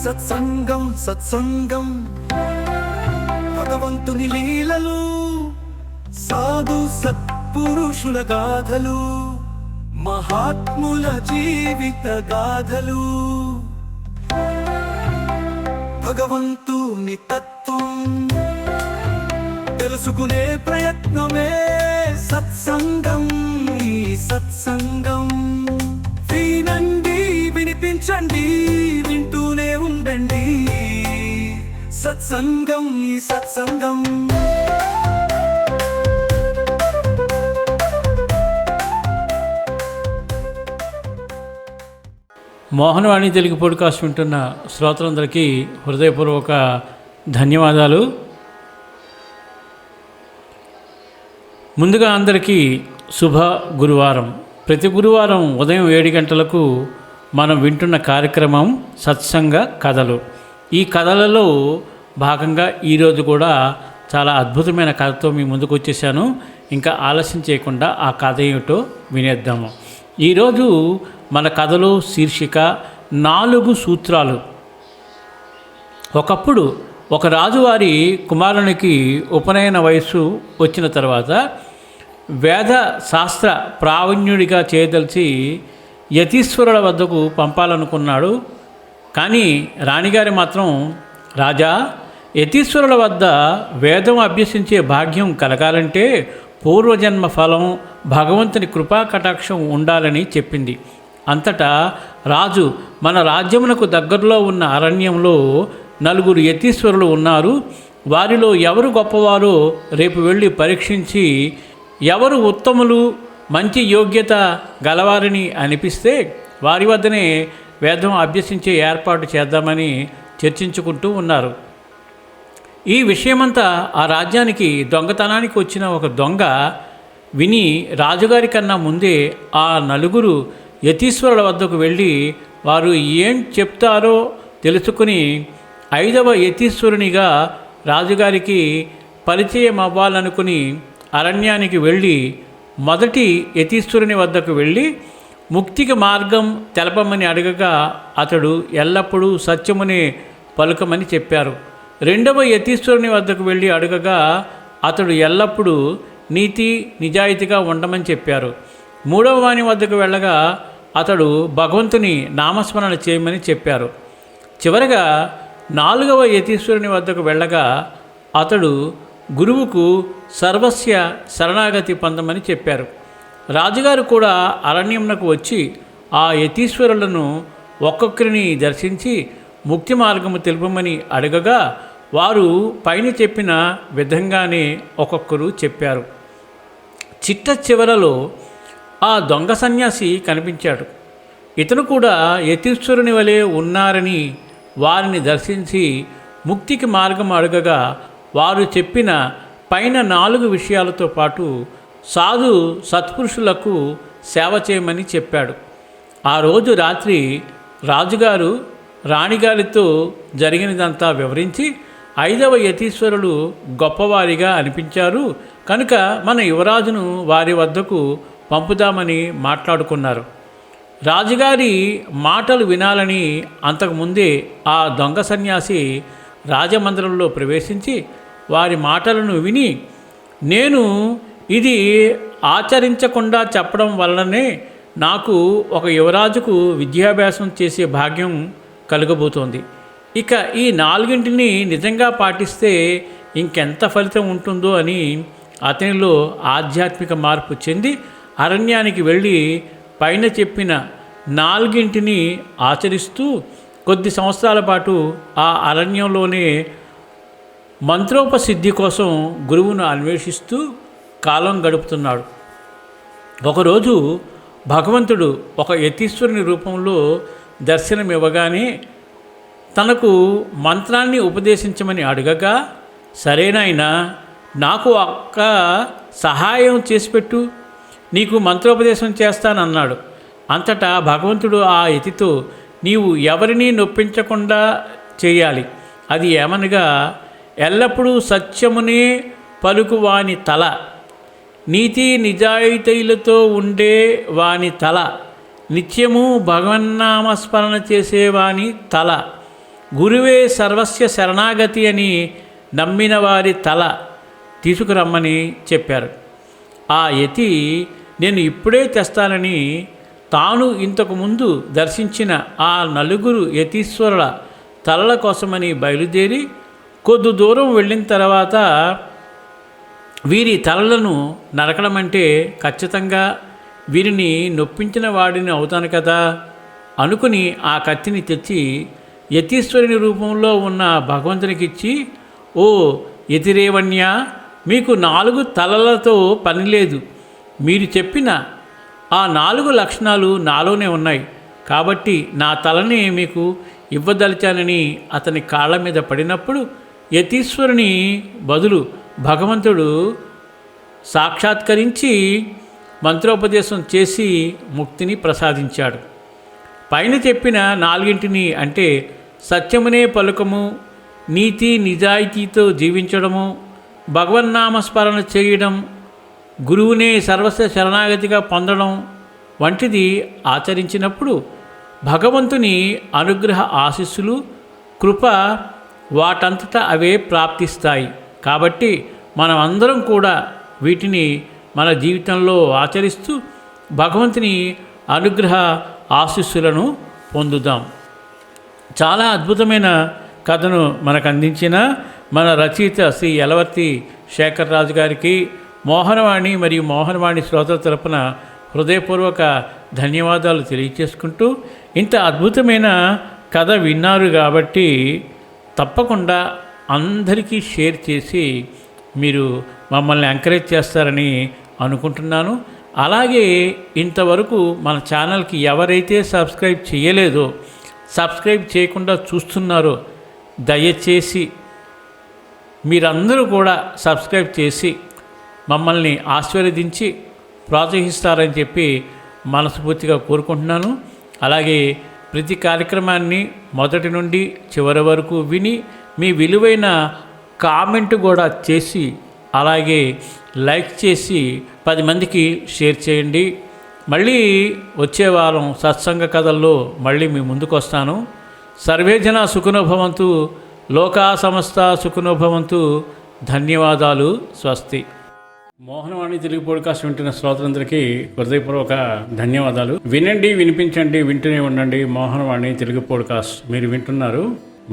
సత్సంగం సత్సంగం భగవంతుని లీలలు, సాధు సత్పురుషుల గాథలు, మహాత్ముల జీవిత గాథలు, భగవంతుని తత్వం తెలుసుకునే ప్రయత్నమే సత్సంగం. ఈ సత్సంగం వినండి, వినిపించండి, వింటూనే ఉండండి. సత్సంగం, ఈ సత్సంగం. మోహనవాణి తెలుగు పాడ్కాస్ట్ వింటున్న శ్రోతలందరికీ హృదయపూర్వక ధన్యవాదాలు. ముందుగా అందరికీ శుభ గురువారం. ప్రతి గురువారం ఉదయం 7 గంటలకు మనం వింటున్న కార్యక్రమం సత్సంగ కథలు. ఈ కథలలో భాగంగా ఈరోజు కూడా చాలా అద్భుతమైన కథతో మీ ముందుకు వచ్చేసాను. ఇంకా ఆలస్యం చేయకుండా ఆ కథ ఏమిటో వినేద్దాము. ఈరోజు మన కథలో శీర్షిక 4 సూత్రాలు. ఒకప్పుడు ఒక రాజువారి కుమారునికి ఉపనయన వయస్సు వచ్చిన తర్వాత వేద శాస్త్ర ప్రావీణ్యుడిగా చేయదలిచి యతీశ్వరుల వద్దకు పంపాలనుకున్నాడు. కానీ రాణిగారి మాత్రం, రాజా, యతీశ్వరుల వద్ద వేదం అభ్యసించే భాగ్యం కలగాలంటే పూర్వజన్మ ఫలం, భగవంతుని కృపా కటాక్షం ఉండాలని చెప్పింది. అంతటా రాజు, మన రాజ్యమునకు దగ్గరలో ఉన్న అరణ్యంలో 4 యతీశ్వరులు ఉన్నారు. వారిలో ఎవరు గొప్పవారో రేపు వెళ్ళి పరీక్షించి ఎవరు ఉత్తములు, మంచి యోగ్యత గలవారిని అనిపిస్తే వారి వద్దనే వేదం అభ్యసించే ఏర్పాటు చేద్దామని చర్చించుకుంటూ ఉన్నారు. ఈ విషయమంతా ఆ రాజ్యానికి దొంగతనానికి వచ్చిన ఒక దొంగ విని రాజుగారి కన్నా ముందే ఆ 4 యతీశ్వరుల వద్దకు వెళ్ళి వారు ఏం చెప్తారో తెలుసుకుని 5వ యతీశ్వరునిగా రాజుగారికి పరిచయం అవ్వాలనుకుని అరణ్యానికి వెళ్ళి మొదటి యతీశ్వరుని వద్దకు వెళ్ళి ముక్తికి మార్గం తెలపమని అడగగా అతడు ఎల్లప్పుడూ సత్యమునే పలుకమని చెప్పారు. 2వ యతీశ్వరుని వద్దకు వెళ్ళి అడగగా అతడు ఎల్లప్పుడూ నీతి నిజాయితీగా ఉండమని చెప్పారు. 3వ వాని వద్దకు వెళ్ళగా అతడు భగవంతుని నామస్మరణ చేయమని చెప్పారు. చివరగా 4వ యతీశ్వరుని వద్దకు వెళ్ళగా అతడు గురువుకు సర్వస్య శరణాగతి పొందమని చెప్పారు. రాజుగారు కూడా అరణ్యంకు వచ్చి ఆ యతీశ్వరులను ఒక్కొక్కరిని దర్శించి ముక్తి మార్గము తెలుపమని అడగగా వారు పైన చెప్పిన విధంగానే ఒక్కొక్కరు చెప్పారు. చిట్ట చివరలో ఆ దొంగ సన్యాసి కనిపించాడు. ఇతను కూడా యతీశ్వరుని వలె ఉన్నారని వారిని దర్శించి ముక్తికి మార్గం అడగగా వారు చెప్పిన పైన 4 విషయాలతో పాటు సాధు సత్పురుషులకు సేవ చేయమని చెప్పాడు. ఆ రోజు రాత్రి రాజుగారు రాణిగారితో జరిగినదంతా వివరించి 5వ యతీశ్వరులు గొప్పవారిగా అనిపించారు కనుక మన యువరాజును వారి వద్దకు పంపుదామని మాట్లాడుకున్నారు. రాజుగారి మాటలు వినాలని అంతకుముందే ఆ దొంగ సన్యాసి రాజమందిరంలో ప్రవేశించి వారి మాటలను విని, నేను ఇది ఆచరించకుండా చెప్పడం వల్లనే నాకు ఒక యువరాజుకు విద్యాభ్యాసం చేసే భాగ్యం కలగబోతోంది. ఇక ఈ 4 నిజంగా పాటిస్తే ఇంకెంత ఫలితం ఉంటుందో అని అతనిలో ఆధ్యాత్మిక మార్పు చెంది అరణ్యానికి వెళ్ళి పైన చెప్పిన 4 ఆచరిస్తూ కొద్ది సంవత్సరాల పాటు ఆ అరణ్యంలోనే మంత్రోపసిద్ధి కోసం గురువును అన్వేషిస్తూ కాలం గడుపుతున్నాడు. ఒకరోజు భగవంతుడు ఒక యతీశ్వరుని రూపంలో దర్శనమివ్వగానే తనకు మంత్రాన్ని ఉపదేశించమని అడగగా, సరేనాయనా, నాకు ఒక్క సహాయం చేసిపెట్టు, నీకు మంత్రోపదేశం చేస్తానన్నాడు. అంతటా భగవంతుడు ఆ యతితో, నీవు ఎవరినీ నొప్పించకుండా చేయాలి. అది ఏమనగా, ఎల్లప్పుడూ సత్యమునే పలుకు వాని తల, నీతి నిజాయితీలతో ఉండే వాని తల, నిత్యము భగవన్నామస్మరణ చేసేవాని తల, గురువే సర్వస్య శరణాగతి అని నమ్మిన వారి తల తీసుకురమ్మని చెప్పారు. ఆ యతి నేను ఇప్పుడే తెస్తానని తాను ఇంతకుముందు దర్శించిన ఆ నలుగురు యతీశ్వరుల తలల కోసమని బయలుదేరి కొద్ది దూరం వెళ్ళిన తర్వాత వీరి తలలను నరకడం అంటే ఖచ్చితంగా వీరిని నొప్పించిన వాడిని అవుతాను కదా అనుకుని ఆ కత్తిని తెచ్చి యతీశ్వరుని రూపంలో ఉన్న భగవంతునికిచ్చి, ఓ యతిరేవణ్య, మీకు 4 తలలతో పని లేదు. మీరు చెప్పిన ఆ 4 లక్షణాలు నాలోనే ఉన్నాయి కాబట్టి నా తలని మీకు ఇవ్వదలిచానని అతని కాళ్ళ మీద పడినప్పుడు యతీశ్వరుని బదులు భగవంతుడు సాక్షాత్కరించి మంత్రోపదేశం చేసి ముక్తిని ప్రసాదించాడు. పైన చెప్పిన 4 అంటే సత్యమునే పలుకము, నీతి నిజాయితీతో జీవించడము, భగవన్నామస్మరణ చేయడం, గురువునే సర్వస్వ శరణాగతిగా పొందడం వంటిది ఆచరించినప్పుడు భగవంతుని అనుగ్రహ ఆశీస్సులు కృప వాటంతటా అవే ప్రాప్తిస్తాయి. కాబట్టి మనం అందరం కూడా వీటిని మన జీవితంలో ఆచరిస్తూ భగవంతుని అనుగ్రహ ఆశీస్సులను పొందుదాం. చాలా అద్భుతమైన కథను మనకు అందించిన మన రచయిత శ్రీ యలవర్తి శేఖర్ రాజు గారికి మోహనవాణి మరియు మోహనవాణి శ్రోతల తరపున హృదయపూర్వక ధన్యవాదాలు తెలియచేసుకుంటూ, ఇంత అద్భుతమైన కథ విన్నారు కాబట్టి తప్పకుండా అందరికీ షేర్ చేసి మీరు మమ్మల్ని ఎంకరేజ్ చేస్తారని అనుకుంటున్నాను. అలాగే ఇంతవరకు మన ఛానల్కి ఎవరైతే సబ్స్క్రైబ్ చేయలేదో, సబ్స్క్రైబ్ చేయకుండా చూస్తున్నారో, దయచేసి మీరందరూ కూడా సబ్స్క్రైబ్ చేసి మమ్మల్ని ఆశీర్వదించి ప్రోత్సహిస్తారని చెప్పి మనస్ఫూర్తిగా కోరుకుంటున్నాను. అలాగే ప్రతి కార్యక్రమాన్ని మొదటి నుండి చివరి వరకు విని మీ విలువైన కామెంట్ కూడా చేసి అలాగే లైక్ చేసి 10 మందికి షేర్ చేయండి. మళ్ళీ వచ్చే వారం సత్సంగ కథల్లో మళ్ళీ మీ ముందుకు వస్తాను. సర్వే జన సుఖినో భవంతు, లోకా సమస్త సుఖినో భవంతు. ధన్యవాదాలు. స్వస్తి. మోహనవాణి తెలుగు పోడ్కాస్ట్ వింటున్న శ్రోతలందరికీ హృదయపూర్వక ధన్యవాదాలు. వినండి, వినిపించండి, వింటూనే ఉండండి. మోహనవాణి తెలుగు పోడ్కాస్ట్ మీరు వింటున్నారు.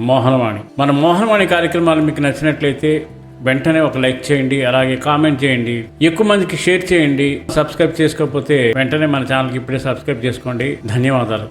మోహనవాణి. మన మోహనవాణి కార్యక్రమాలు మీకు నచ్చినట్లయితే వెంటనే ఒక లైక్ చేయండి, అలాగే కామెంట్ చేయండి, ఎక్కువ మందికి షేర్ చేయండి. సబ్స్క్రైబ్ చేసుకోకపోతే వెంటనే మన ఛానల్కి ఇప్పుడే సబ్స్క్రైబ్ చేసుకోండి. ధన్యవాదాలు.